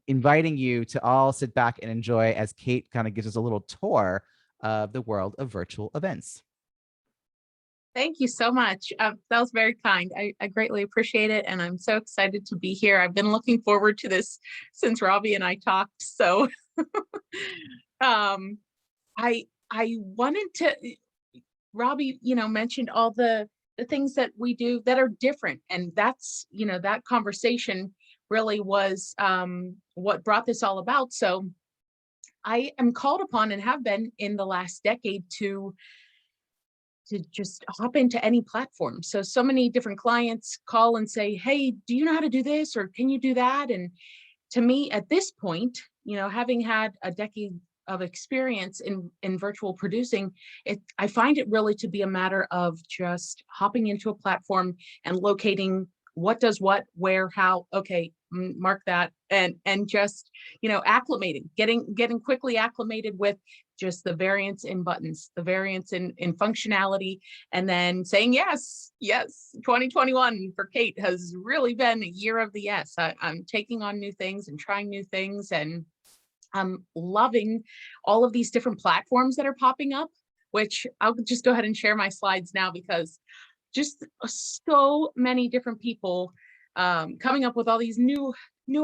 inviting you to all sit back and enjoy as Kate kind of gives us a little tour of the world of virtual events. Thank you so much. That was very kind. I greatly appreciate it. And I'm so excited to be here. I've been looking forward to this since Robbie and I talked. So um, I wanted to, Robbie, mentioned all the things that we do that are different. And that's, that conversation really was what brought this all about. So I am called upon and have been in the last decade to just hop into any platform. So many different clients call and say, "Hey, do you know how to do this, or can you do that?" And to me, at this point, having had a decade of experience in virtual producing, I find it really to be a matter of just hopping into a platform and locating what does what, where, how. Okay, mark that, and just acclimating, getting quickly acclimated with just the variance in buttons, the variance in functionality, and then saying yes, yes. 2021 for Kate has really been a year of the yes. I'm taking on new things and trying new things, and I'm loving all of these different platforms that are popping up, which I'll just go ahead and share my slides now because just so many different people coming up with all these new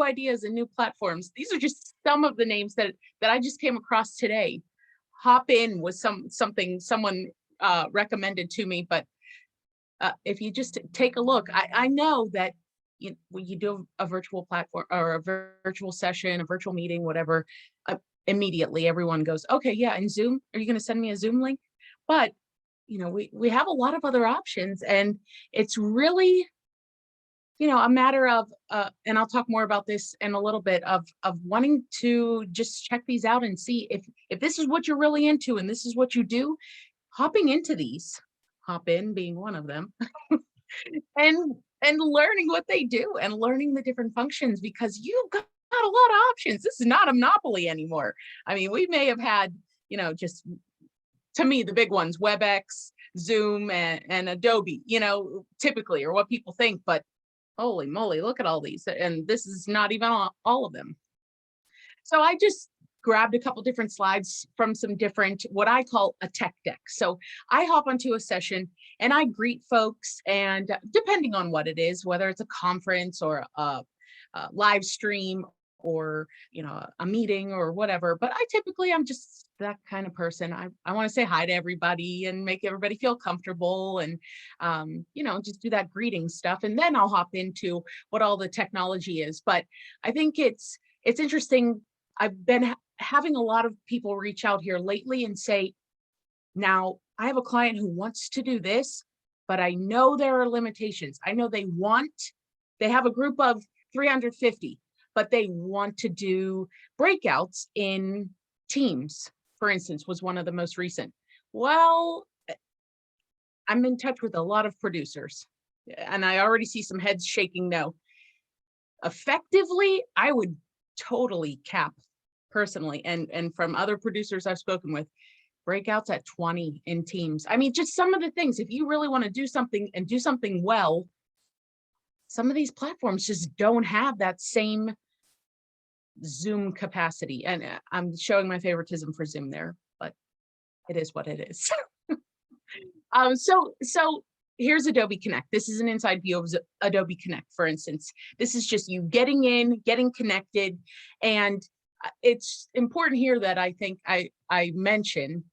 ideas and new platforms. These are just some of the names that I just came across today. Hop in was something someone recommended to me, but if you just take a look, I know that when you do a virtual platform or a virtual session, a virtual meeting, whatever, immediately everyone goes, okay, yeah, and Zoom, are you going to send me a Zoom link? But we have a lot of other options, and it's really a matter of and I'll talk more about this in a little bit, of wanting to just check these out and see if this is what you're really into and this is what you do. Hopping into these, hop in being one of them, and learning what they do and learning the different functions, because you've got a lot of options. This is not a monopoly anymore. I mean, we may have had just, to me, the big ones, WebEx, Zoom, and Adobe, typically, or what people think, but holy moly, look at all these. And this is not even all of them. So I just grabbed a couple different slides from some different, what I call a tech deck. So I hop onto a session and I greet folks, and depending on what it is, whether it's a conference or a live stream or a meeting or whatever, but I'm just that kind of person. I want to say hi to everybody and make everybody feel comfortable, and just do that greeting stuff, and then I'll hop into what all the technology is. But I think it's interesting. I've been having a lot of people reach out here lately and say, now I have a client who wants to do this, but I know there are limitations. I know they have a group of 350, but they want to do breakouts in Teams, for instance, was one of the most recent. Well, I'm in touch with a lot of producers, and I already see some heads shaking no. Effectively, I would totally cap, personally, and from other producers I've spoken with, breakouts at 20 in Teams. I mean, just some of the things, if you really want to do something and do something well, some of these platforms just don't have that same Zoom capacity. And I'm showing my favoritism for Zoom there, but it is what it is. So here's Adobe Connect. This is an inside view of Adobe Connect, for instance. This is just you getting in, getting connected. And it's important here that I think I mention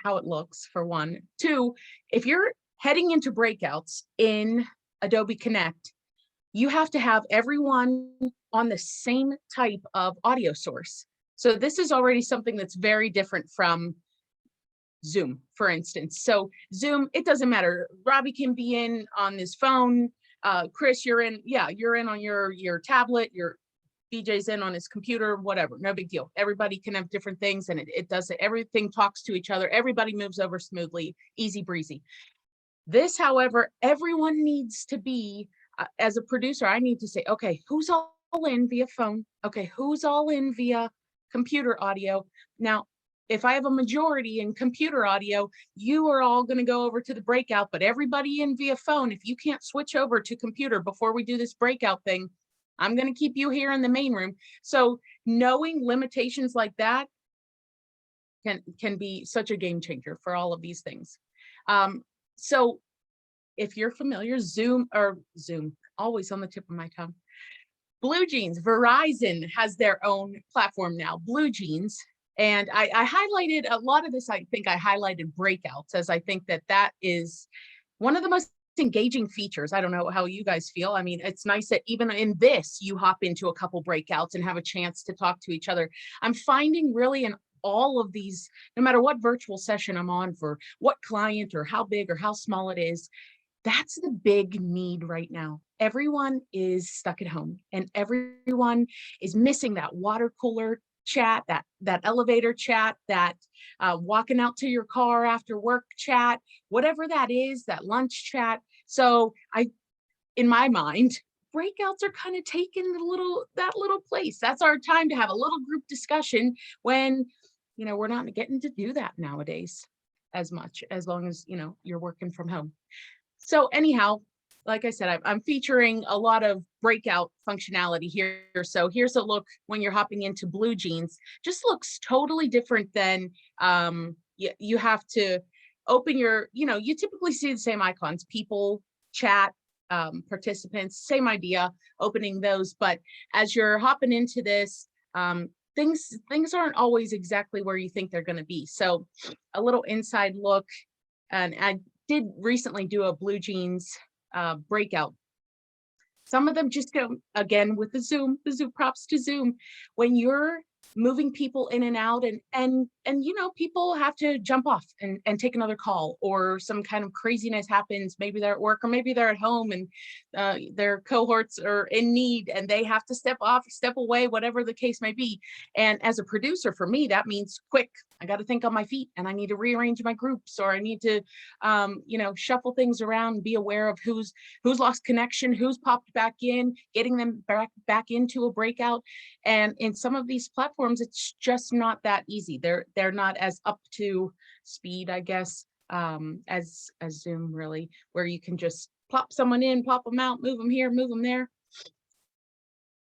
how it looks, for one. Two, if you're heading into breakouts in Adobe Connect, you have to have everyone on the same type of audio source. So this is already something that's very different from Zoom, for instance. So Zoom, it doesn't matter. Robbie can be in on his phone. Chris, you're in on your tablet. Your BJ's in on his computer, whatever, no big deal. Everybody can have different things, and it does it. Everything talks to each other. Everybody moves over smoothly, easy breezy. This, however, everyone needs to be, as a producer, I need to say, okay, who's all in via phone? Okay, who's all in via computer audio? Now, if I have a majority in computer audio, you are all going to go over to the breakout, but everybody in via phone, if you can't switch over to computer before we do this breakout thing, I'm going to keep you here in the main room. So knowing limitations like that can be such a game changer for all of these things. So if you're familiar, Zoom, always on the tip of my tongue. Blue Jeans, Verizon has their own platform now, Blue Jeans. And I highlighted a lot of this. I think I highlighted breakouts, as I think that that is one of the most engaging features. I don't know how you guys feel. I mean, it's nice that even in this, you hop into a couple breakouts and have a chance to talk to each other. I'm finding really in all of these, no matter what virtual session I'm on for what client or how big or how small it is, that's the big need right now. Everyone is stuck at home and everyone is missing that water cooler chat, that elevator chat, that walking out to your car after work chat, whatever that is, that lunch chat. So in my mind, breakouts are kind of taking that little place. That's our time to have a little group discussion when, we're not getting to do that nowadays as much, as long as, you're working from home. So anyhow, like I said, I'm featuring a lot of breakout functionality here. So here's a look when you're hopping into Blue Jeans. Just looks totally different than you have to open you typically see the same icons, people, chat, participants, same idea, opening those. But as you're hopping into this, things aren't always exactly where you think they're going to be. So a little inside look, and I did recently do a Blue Jeans breakout. Some of them just go again with the Zoom props to Zoom. When you're moving people in and out and people have to jump off and take another call, or some kind of craziness happens, maybe they're at work or maybe they're at home, and their cohorts are in need and they have to step off, step away, whatever the case may be. And as a producer, for me, that means quick, I got to think on my feet and I need to rearrange my groups, or I need to shuffle things around, be aware of who's lost connection, who's popped back in, getting them back into a breakout. And in some of these platforms, it's just not that easy. They're not as up to speed, I guess, as Zoom, really, where you can just plop someone in, plop them out, move them here, move them there.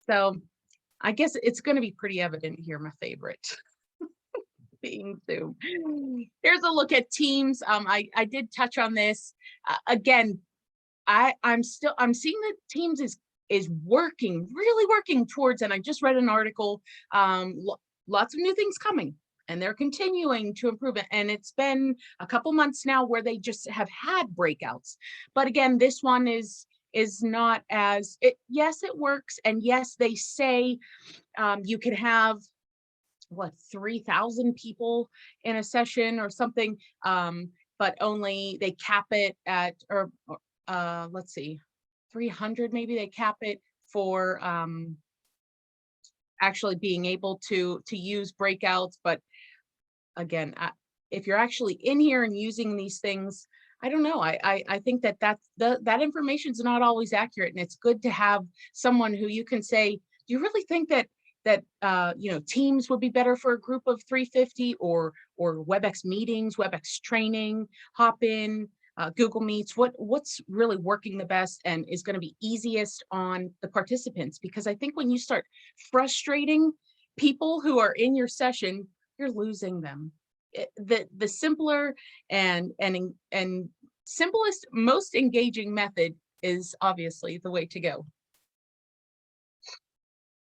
So I guess it's going to be pretty evident here, my favorite being Zoom. Here's a look at Teams. I did touch on this. Again, I'm seeing that Teams is really working towards, and I just read an article, lots of new things coming, and they're continuing to improve it. And it's been a couple months now where they just have had breakouts. But again, this one is not as it. Yes, it works, and yes, they say you can have 3,000 people in a session or something, but only they cap it at, or let's see, 300, maybe they cap it for actually being able to use breakouts. But again, if you're actually in here and using these things, I don't know. I think that information is not always accurate, and it's good to have someone who you can say, do you really think that Teams would be better for a group of 350, or WebEx meetings, WebEx training, Hopin, Google Meets? What's really working the best and is going to be easiest on the participants? Because I think when you start frustrating people who are in your session, you're losing them. The simpler and simplest, most engaging method is obviously the way to go.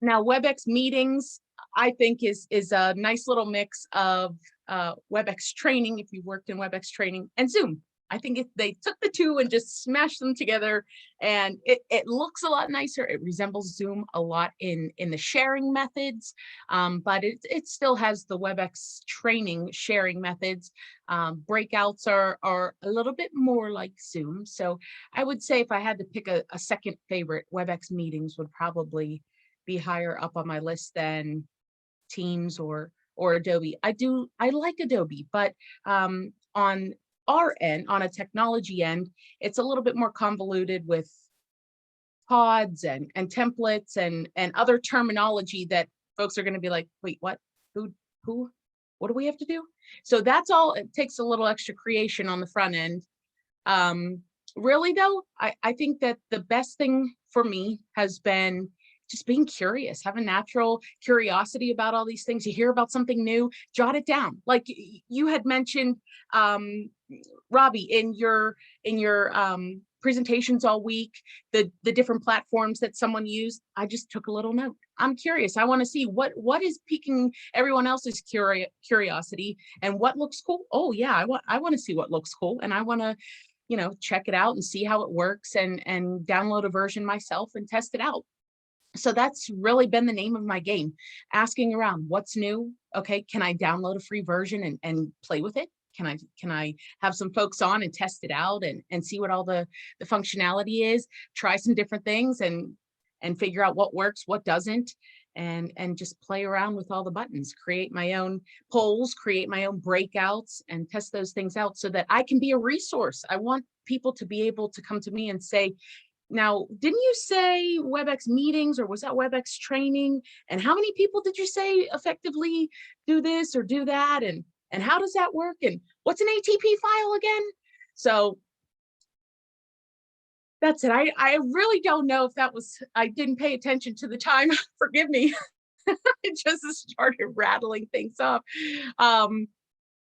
Now, WebEx meetings, I think is a nice little mix of WebEx training, if you've worked in WebEx training, and Zoom. I think they took the two and just smashed them together, and it looks a lot nicer. It resembles Zoom a lot in the sharing methods, but it still has the WebEx training sharing methods. Breakouts are a little bit more like Zoom. So I would say if I had to pick a second favorite, WebEx meetings would probably be higher up on my list than Teams or Adobe. I like Adobe, but on our end, on a technology end, it's a little bit more convoluted with pods and templates and other terminology that folks are going to be like, wait, what? Who? What do we have to do? So that's all. It takes a little extra creation on the front end. Really though, I think that the best thing for me has been just being curious, have a natural curiosity about all these things. You hear about something new, jot it down. Like you had mentioned, um, Robbie, in your presentations all week, the different platforms that someone used. I just took a little note. I'm curious. I want to see what is piquing everyone else's curiosity and what looks cool. Oh yeah, I want to see what looks cool, and I want to, check it out and see how it works, and download a version myself and test it out. So that's really been the name of my game, asking around what's new. Okay, can I download a free version and play with it? Can I have some folks on and test it out and see what all the functionality is, try some different things and figure out what works, what doesn't, and just play around with all the buttons, create my own polls, create my own breakouts, and test those things out so that I can be a resource. I want people to be able to come to me and say, now, didn't you say WebEx meetings, or was that WebEx training? And how many people did you say effectively do this or do that? And how does that work? And what's an ATP file again? So that's it. I really don't know if that was, I didn't pay attention to the time. Forgive me. It just started rattling things up. Um,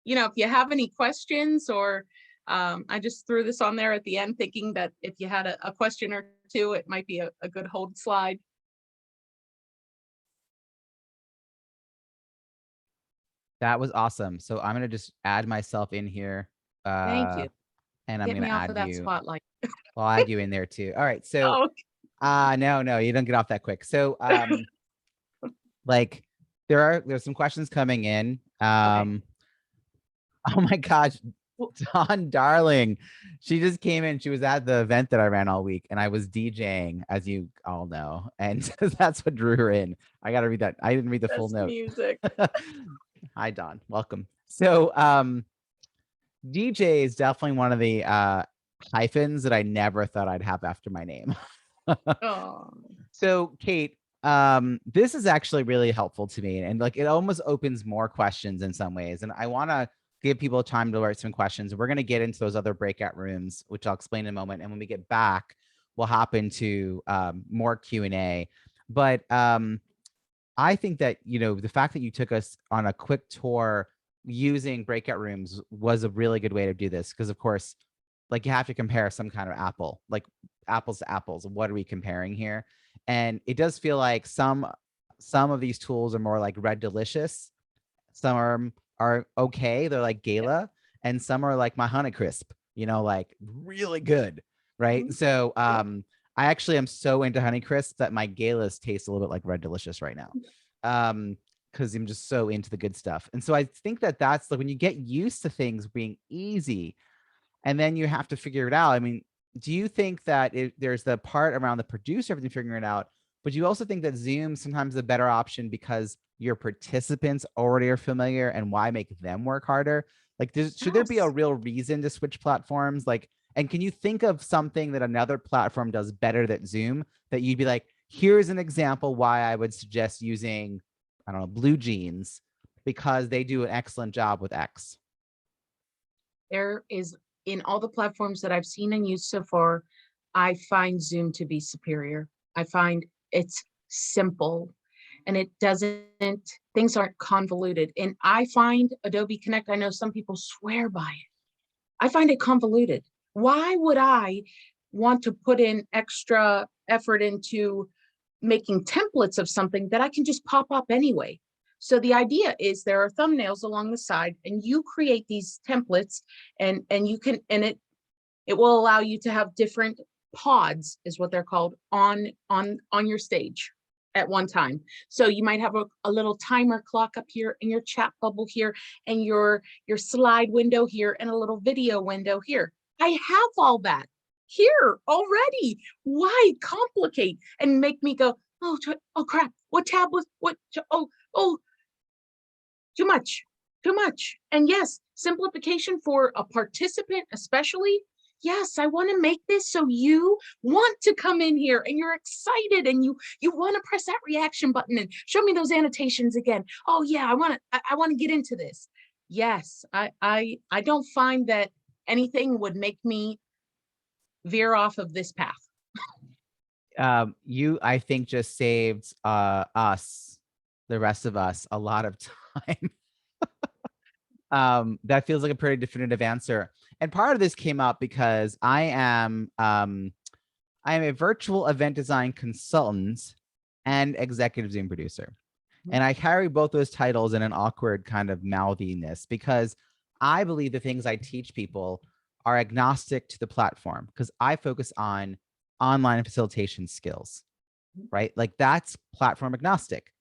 if you have any questions, or I just threw this on there at the end thinking that if you had a question or two, it might be a good hold slide. That was awesome. So I'm gonna just add myself in here, Thank uh, you. and I'm Get gonna me off add of that you. spotlight. I'll add you in there too. All right. So, Oh, no, you don't get off that quick. So, like, there's some questions coming in. okay. Oh my gosh, Well, Dawn Darling, she just came in. She was at the event that I ran all week, and I was DJing, as you all know, and that's what drew her in. I got to read that. I didn't read the full that's note. music. Hi, Dawn. Welcome. So, DJ is definitely one of the hyphens that I never thought I'd have after my name. Oh, So, Kate, this is actually really helpful to me, and like it almost opens more questions in some ways. And I want to give people time to write some questions. We're going to get into those other breakout rooms, which I'll explain in a moment. And when we get back, we'll hop into more Q&A. But I think that, the fact that you took us on a quick tour using breakout rooms was a really good way to do this. Because of course, like you have to compare some kind of apple, like apples to apples. What are we comparing here? And it does feel like some of these tools are more like Red Delicious. Some are okay. They're like yeah. Gala, and some are like my Honey Crisp, like really good. Right. Mhm. So Yeah. I actually am so into Honey Crisp that my galas taste a little bit like Red Delicious right now. Because I'm just so into the good stuff. And so I think that that's like when you get used to things being easy and then you have to figure it out. I mean, do you think that there's the part around the producer everything figuring it out, but you also think that Zoom sometimes is a better option because your participants already are familiar, and why make them work harder? Like, should there be a Yes. real reason to switch platforms? Like, and can you think of something that another platform does better than Zoom that you'd be like, here's an example why I would suggest using, I don't know, Blue Jeans because they do an excellent job with X? There is, in all the platforms that I've seen and used so far, I find Zoom to be superior. I find it's simple and it doesn't, things aren't convoluted. And I find Adobe Connect, I know some people swear by it. I find it convoluted. Why would I want to put in extra effort into making templates of something that I can just pop up anyway? So the idea is there are thumbnails along the side and you create these templates, and you can, and it will allow you to have different pods, is what they're called, on your stage at one time. So you might have a little timer clock up here, and your chat bubble here, and your slide window here, and a little video window here. I have all that here already. Why complicate and make me go, oh, oh crap, what tab was what? Oh, too much, too much. And yes, simplification for a participant, especially. Yes, I want to make this so you want to come in here and you're excited and you want to press that reaction button and show me those annotations again. Oh yeah, I want to get into this. Yes, I don't find that anything would make me veer off of this path. You, I think, just saved us, the rest of us, a lot of time. That feels like a pretty definitive answer. And part of this came up because I am a virtual event design consultant and executive Zoom producer. And I carry both those titles in an awkward kind of mouthiness because I believe the things I teach people are agnostic to the platform because I focus on online facilitation skills, right? Like that's platform agnostic.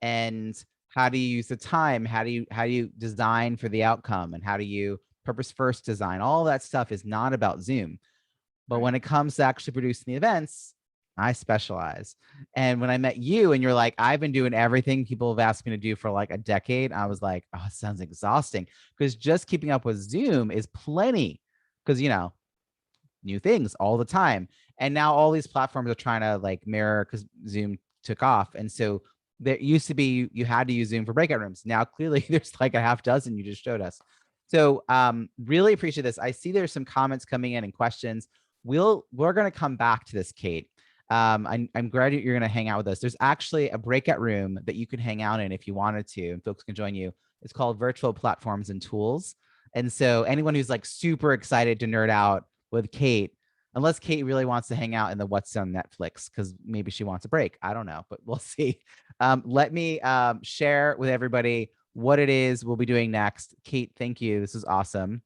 And how do you use the time? How do you design for the outcome? And how do you purpose first design? All that stuff is not about Zoom. But Right. when it comes to actually producing the events, I specialize. And when I met you and you're like, I've been doing everything people have asked me to do for like a decade, I was like, oh, it sounds exhausting because just keeping up with Zoom is plenty because, new things all the time. And now all these platforms are trying to like mirror because Zoom took off. And so there used to be you had to use Zoom for breakout rooms. Now clearly there's like a half dozen you just showed us. So really appreciate this. I see there's some comments coming in and questions. We're gonna come back to this, Kate. I'm glad you're gonna hang out with us. There's actually a breakout room that you can hang out in if you wanted to, and folks can join you. It's called Virtual Platforms and Tools. And so anyone who's like super excited to nerd out with Kate, unless Kate really wants to hang out in the what's on Netflix, because maybe she wants a break. I don't know, but we'll see. Let me share with everybody what it is we'll be doing next. Kate, thank you. This is awesome.